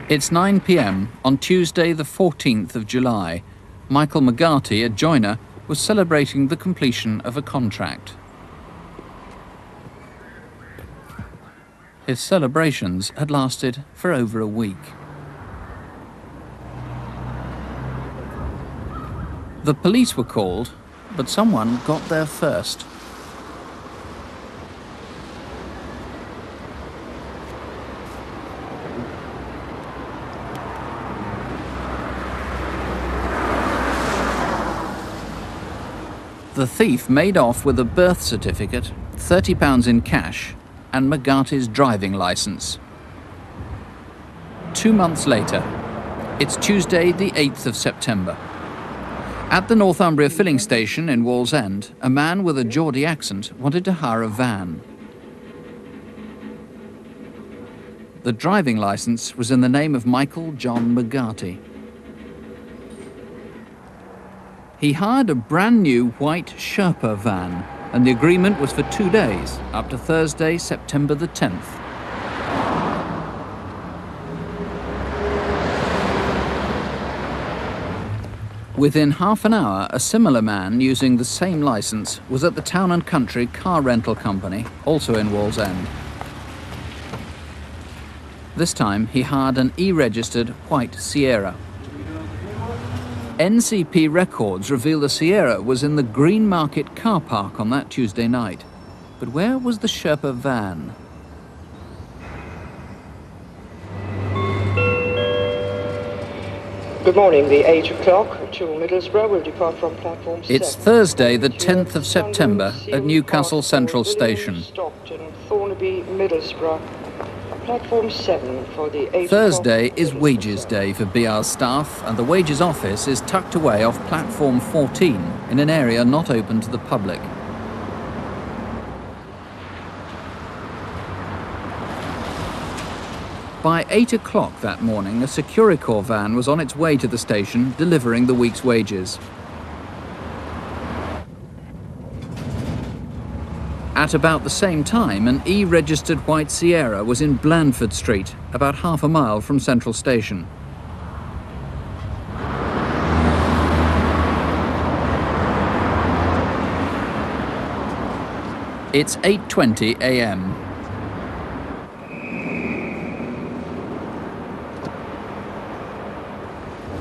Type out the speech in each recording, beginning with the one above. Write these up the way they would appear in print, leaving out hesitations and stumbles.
It's 9 p.m. on Tuesday the 14th of July. Michael McGarty, a joiner, was celebrating the completion of a contract. His celebrations had lasted for over a week. The police were called, but someone got there first. The thief made off with a birth certificate, £30 in cash, and McGarty's driving licence. 2 months later, it's Tuesday the 8th of September. At the Northumbria filling station in Wallsend, a man with a Geordie accent wanted to hire a van. The driving licence was in the name of Michael John McGarty. He hired a brand new white Sherpa van, and the agreement was for 2 days, up to Thursday, September the 10th. Within half an hour, a similar man using the same licence was at the Town and Country car rental company, also in Wallsend. This time he hired an E-registered white Sierra. NCP records reveal the Sierra was in the Green Market car park on that Tuesday night. But where was the Sherpa van? Good morning, the 8 o'clock to Middlesbrough will depart from platform 7. It's Thursday the 10th of September at Newcastle Central Station. Stockton, Thornaby, Middlesbrough. Platform 7 for the 8 Thursday is wages day for BR's staff, and the wages office is tucked away off platform 14 in an area not open to the public. By 8 o'clock that morning, a Securicor van was on its way to the station delivering the week's wages. At about the same time, an E-registered white Sierra was in Blandford Street, about half a mile from Central Station. It's 8:20 a.m.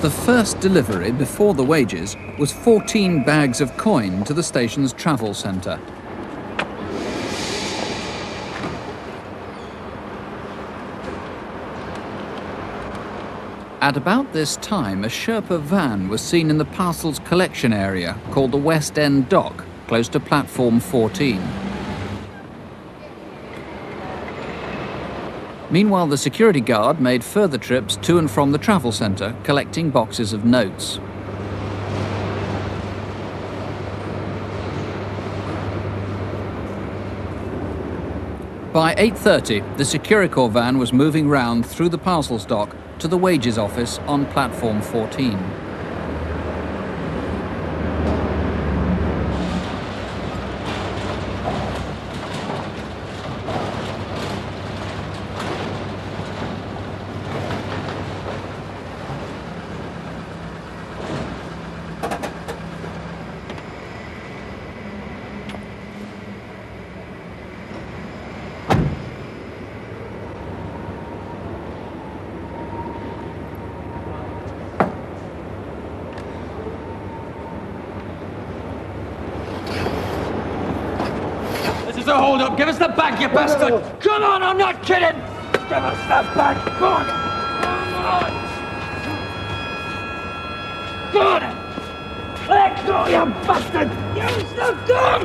The first delivery before the wages was 14 bags of coin to the station's travel centre. At about this time, a Sherpa van was seen in the parcels collection area called the West End Dock, close to platform 14. Meanwhile, the security guard made further trips to and from the travel centre, collecting boxes of notes. By 8:30, the Securicor van was moving round through the parcels dock to the wages office on platform 14. Hold up, give us the bag, you bastard! Come on, I'm not kidding! Give us the bag, come on! Come on! Let go, you bastard! Use the gun!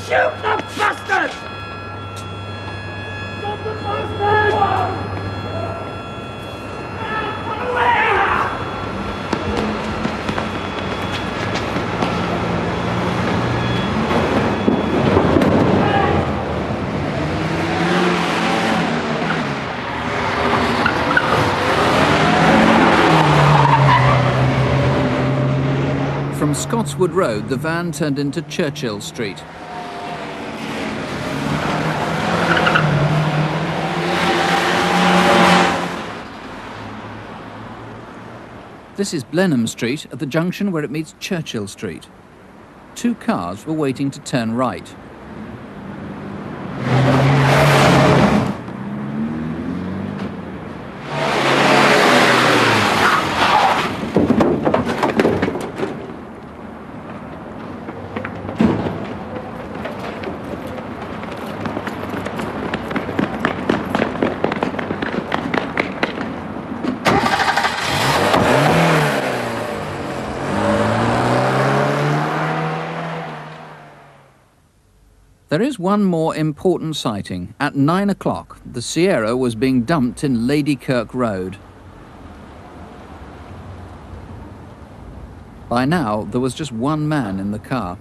Shoot the bastard! Stop the bastard! Away! From Scotswood Road, the van turned into Churchill Street. This is Blenheim Street at the junction where it meets Churchill Street. Two cars were waiting to turn right. There is one more important sighting. At 9 o'clock, the Sierra was being dumped in Ladykirk Road. By now, there was just one man in the car.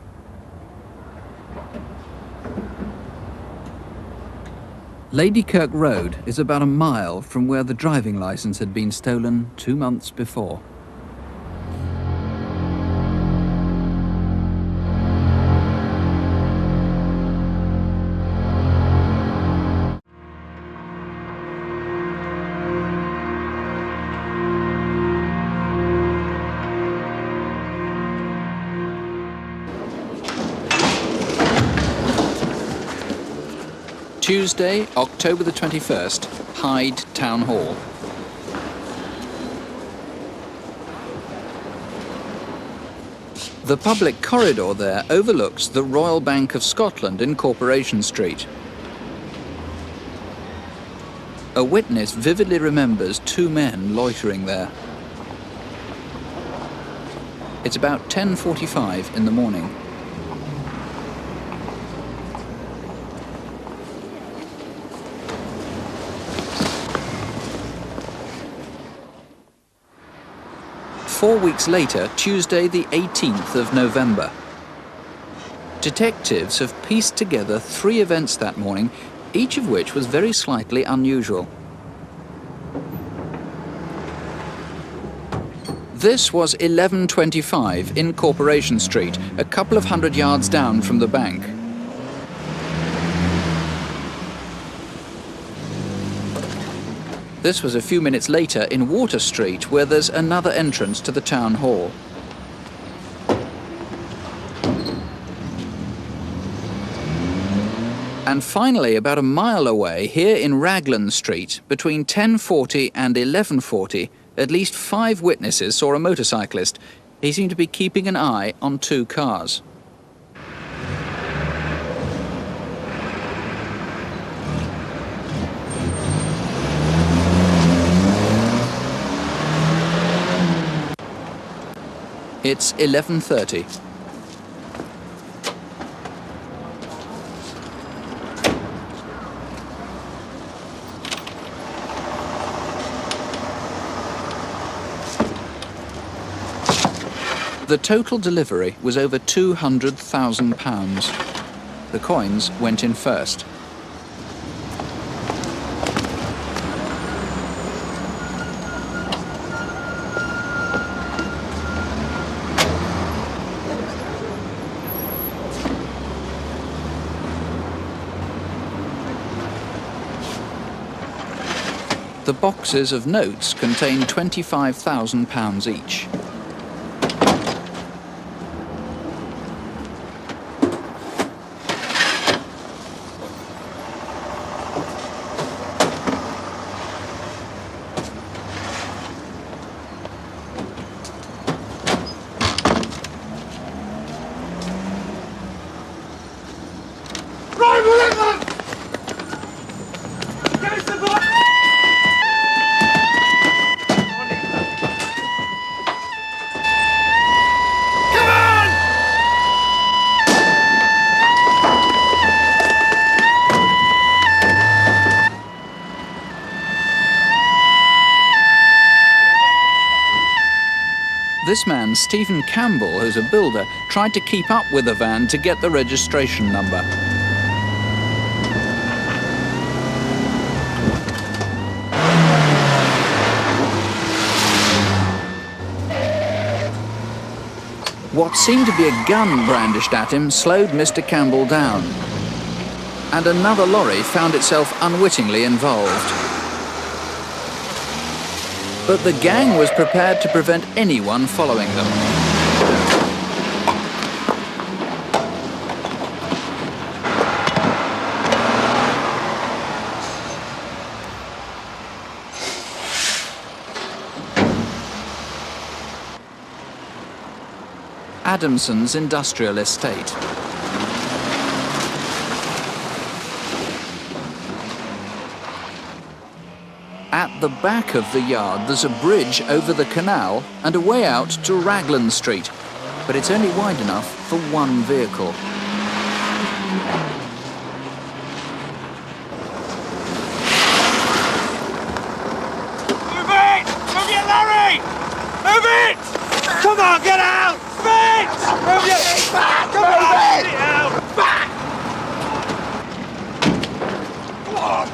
Ladykirk Road is about a mile from where the driving license had been stolen 2 months before. Tuesday, October the 21st, Hyde Town Hall. The public corridor there overlooks the Royal Bank of Scotland in Corporation Street. A witness vividly remembers two men loitering there. It's about 10:45 in the morning. Four weeks later, Tuesday the 18th of November. Detectives have pieced together three events that morning, each of which was very slightly unusual. This was 11:25 in Corporation Street, a couple of hundred yards down from the bank. This was a few minutes later in Water Street, where there's another entrance to the town hall. And finally, about a mile away, here in Raglan Street, between 10:40 and 11:40, at least 5 witnesses saw a motorcyclist. He seemed to be keeping an eye on 2 cars. It's 11:30. The total delivery was over £200,000. The coins went in first. The boxes of notes contain £25,000 each. Right with them! Get the box! Come on! This man, Stephen Campbell, who's a builder, tried to keep up with the van to get the registration number. What seemed to be a gun brandished at him slowed Mr. Campbell down, and another lorry found itself unwittingly involved. But the gang was prepared to prevent anyone following them. Adamson's industrial estate. At the back of the yard, there's a bridge over the canal and a way out to Raglan Street, but it's only wide enough for one vehicle. Move it! Move your lorry! Move it! Come on, get out! Fitz! Move your... Back! Come on, get it out! Back! Come on!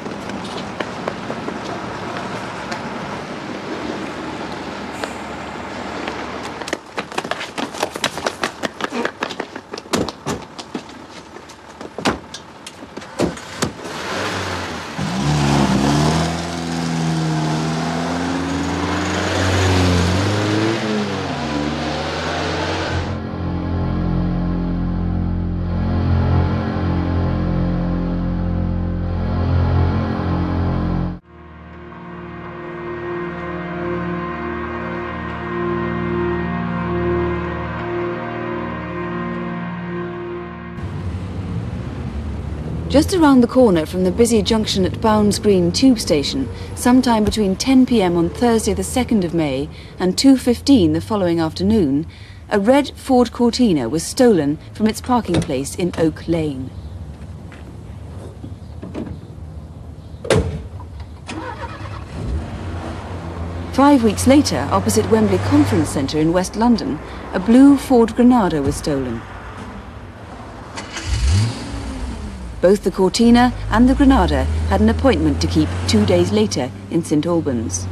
Just around the corner from the busy junction at Bounds Green tube station, sometime between 10 p.m. on Thursday the 2nd of May and 2:15 the following afternoon, a red Ford Cortina was stolen from its parking place in Oak Lane. Five weeks later, opposite Wembley Conference Centre in West London, a blue Ford Granada was stolen. Both the Cortina and the Granada had an appointment to keep 2 days later in St Albans.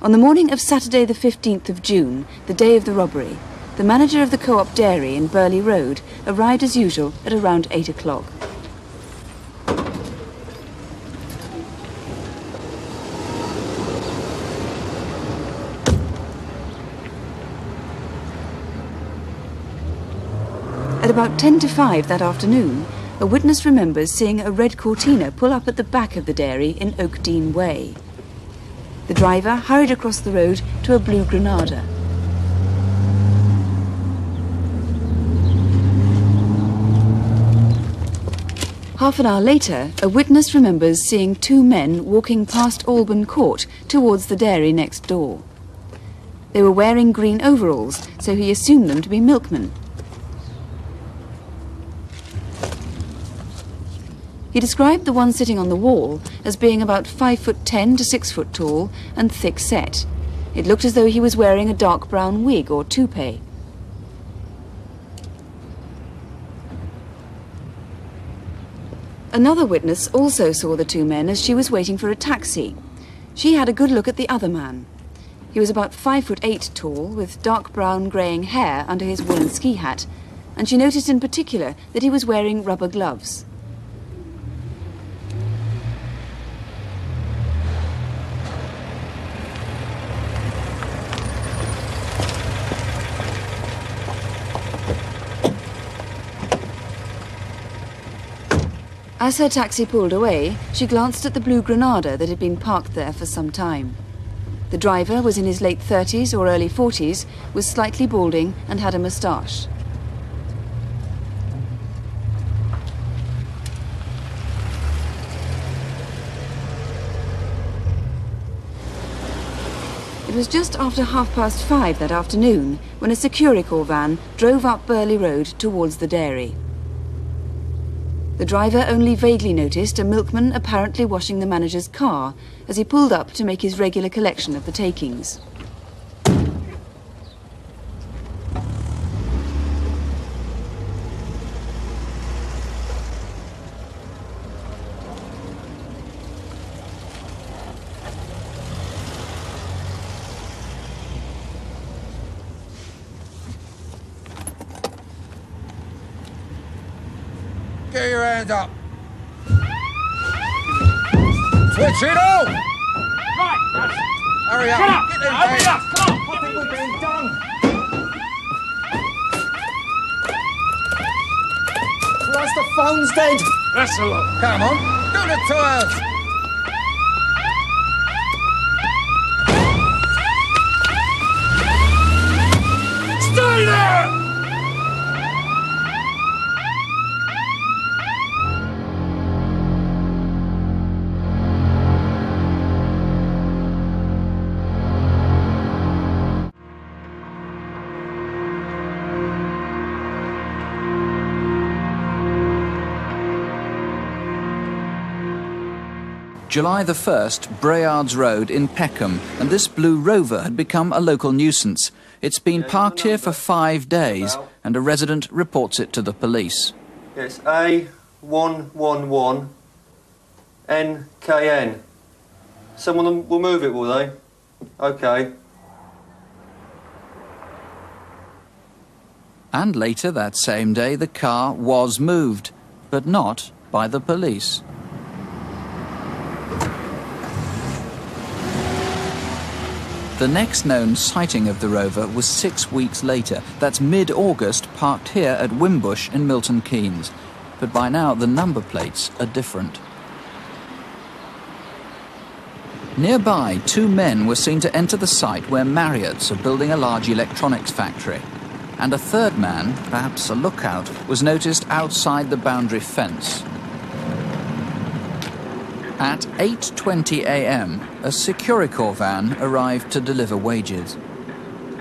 On the morning of Saturday the 15th of June, the day of the robbery, the manager of the Co-op Dairy in Burley Road arrived as usual at around 8 o'clock. At about 10 to 5 that afternoon, a witness remembers seeing a red Cortina pull up at the back of the dairy in Oakdean Way. The driver hurried across the road to a blue Granada. Half an hour later, a witness remembers seeing two men walking past Alban Court towards the dairy next door. They were wearing green overalls, so he assumed them to be milkmen. He described the one sitting on the wall as being about 5'10" to 6 foot tall and thick set. It looked as though he was wearing a dark brown wig or toupee. Another witness also saw the two men as she was waiting for a taxi. She had a good look at the other man. He was about 5'8" tall, with dark brown greying hair under his woolen ski hat, and she noticed in particular that he was wearing rubber gloves. As her taxi pulled away, she glanced at the blue Granada that had been parked there for some time. The driver was in his late 30s or early 40s, was slightly balding and had a moustache. It was just after 5:30 that afternoon when a Securicor van drove up Burley Road towards the dairy. The driver only vaguely noticed a milkman apparently washing the manager's car as he pulled up to make his regular collection of the takings. Get your hands up. Switch it off! Right, that's... Hurry up. Shut up! Get them Open hands. it up! Come on! I think we're being done. Plus the phone's dead. That's a lot. Come on, do the tours. Stay there! July the 1st, Brayards Road in Peckham, and this blue Rover had become a local nuisance. It's been parked here for 5 days, and a resident reports it to the police. Yes, A111 NKN. Someone will move it, will they? Okay. And later that same day, the car was moved, but not by the police. The next known sighting of the Rover was 6 weeks later. That's mid-August, parked here at Wimbush in Milton Keynes. But by now, the number plates are different. Nearby, 2 men were seen to enter the site where Marriott's are building a large electronics factory. And a third man, perhaps a lookout, was noticed outside the boundary fence. At 8:20 a.m., a Securicor van arrived to deliver wages.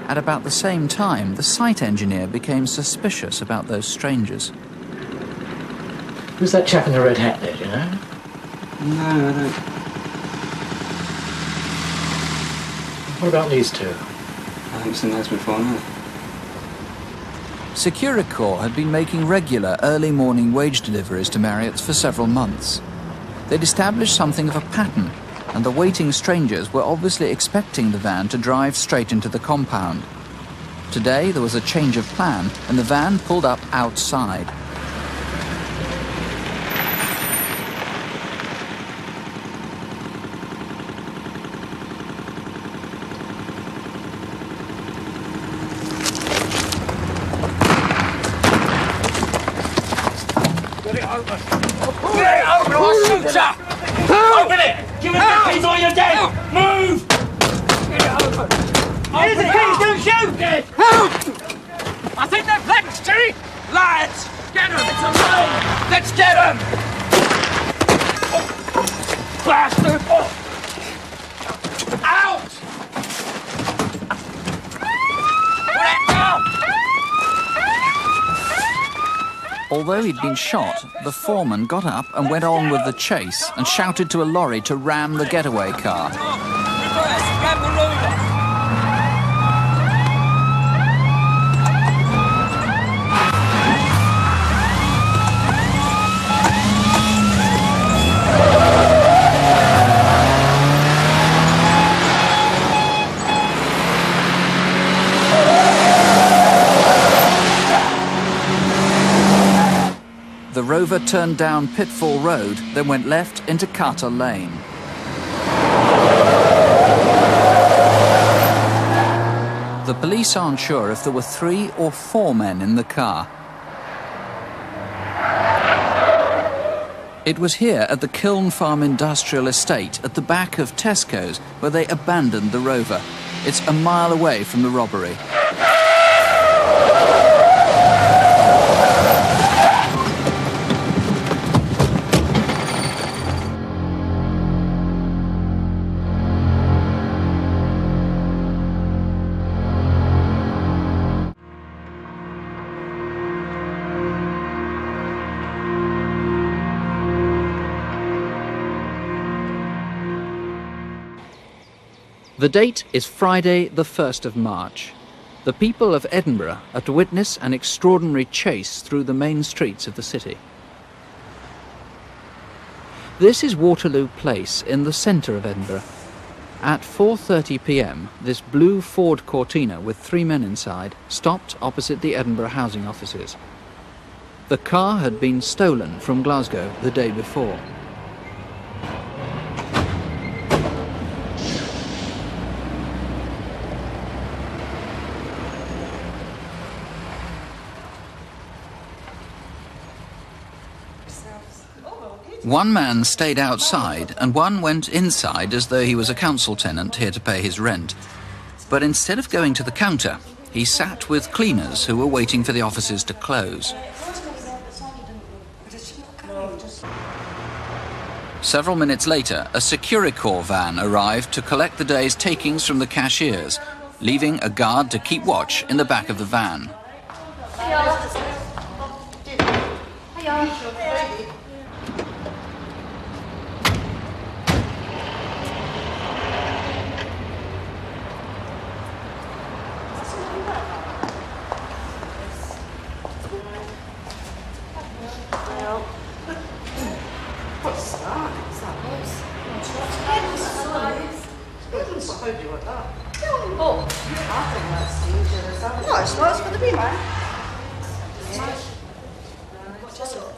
At about the same time, the site engineer became suspicious about those strangers. Who's that chap in the red hat there, do you know? No, I don't. What about these two? I haven't seen those before, no. Securicor had been making regular early morning wage deliveries to Marriott's for several months. They'd established something of a pattern, and the waiting strangers were obviously expecting the van to drive straight into the compound. Today there was a change of plan, and the van pulled up outside. Get it open! Get it open or I'll shoot ya! Open it! Give me the keys or you're dead! Move! Get it open! Here's the keys, don't shoot! I think they're flanked, Jerry! Lads! Get them! It's a road! Let's get them! Bastard! Out! Put it down! Although he'd been shot, the foreman got up and went on with the chase and shouted to a lorry to ram the getaway car. Reverse! Grab the rover! The Rover turned down Pitfall Road, then went left into Carter Lane. The police aren't sure if there were 3 or 4 men in the car. It was here at the Kiln Farm Industrial Estate at the back of Tesco's where they abandoned the Rover. It's a mile away from the robbery. The date is Friday, the 1st of March. The people of Edinburgh are to witness an extraordinary chase through the main streets of the city. This is Waterloo Place in the centre of Edinburgh. At 4:30 p.m, this blue Ford Cortina with 3 men inside stopped opposite the Edinburgh housing offices. The car had been stolen from Glasgow the day before. One man stayed outside and one went inside as though he was a council tenant here to pay his rent. But instead of going to the counter, he sat with cleaners who were waiting for the offices to close. Several minutes later, a Securicor van arrived to collect the day's takings from the cashiers, leaving a guard to keep watch in the back of the van.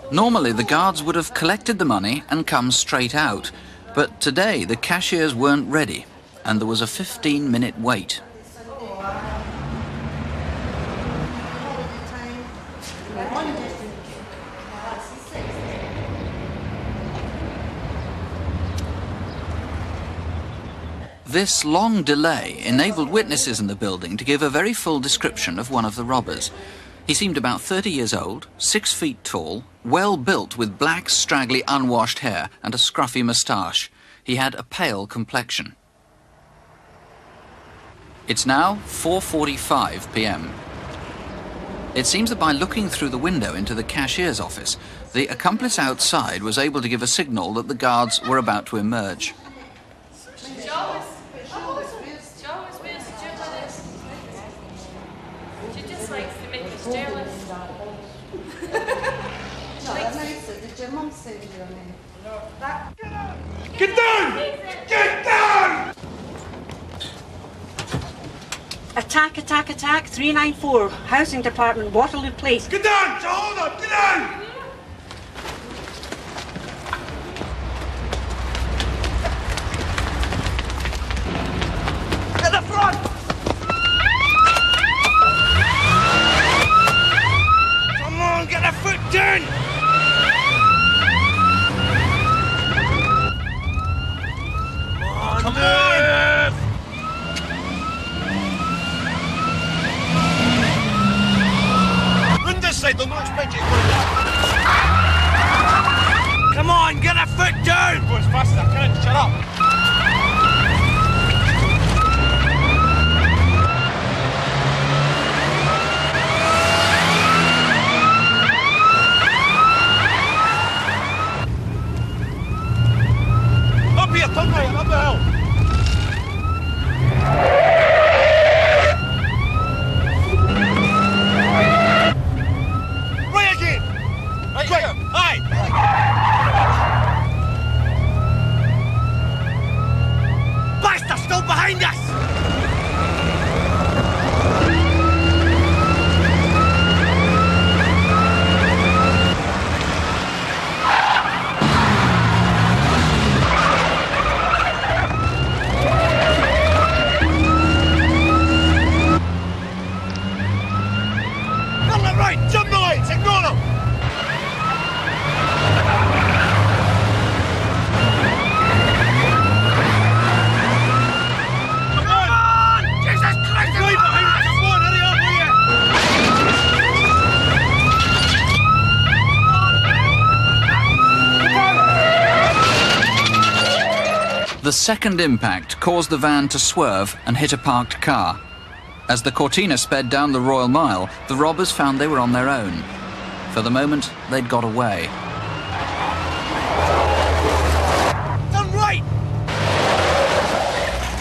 Normally, the guards would have collected the money and come straight out, but today the cashiers weren't ready, and there was a 15-minute wait. This long delay enabled witnesses in the building to give a very full description of one of the robbers. He seemed about 30 years old, 6 feet tall, well built with black, straggly, unwashed hair and a scruffy moustache. He had a pale complexion. It's now 4:45 p.m. It seems that by looking through the window into the cashier's office, the accomplice outside was able to give a signal that the guards were about to emerge. Get down! Get down! Attack, attack, attack, 394, Housing Department, Waterloo Place. Get down! So hold on, get down! At the front! Come on, get a foot down! Come on! Run this side, they'll not expect you to go down. Come on, get a foot down! Go as fast as I can, shut up! Up here, turn right, up the hill! Right again! Right here! Aye! Bastard still behind us! Jump the lights, ignore them! Come on! Jesus Christ! Right behind us! Come on, hurry up, will you? The second impact caused the van to swerve and hit a parked car. As the Cortina sped down the Royal Mile, the robbers found they were on their own. For the moment, they'd got away. Turn right!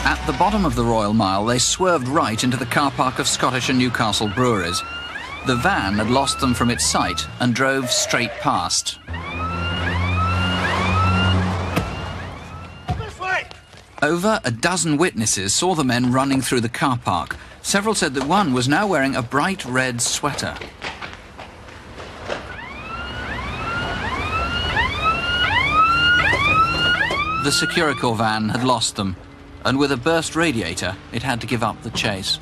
At the bottom of the Royal Mile, they swerved right into the car park of Scottish and Newcastle breweries. The van had lost them from its sight and drove straight past. This way! Over a dozen witnesses saw the men running through the car park. Several said that one was now wearing a bright red sweater. The Securicor van had lost them, and with a burst radiator, it had to give up the chase.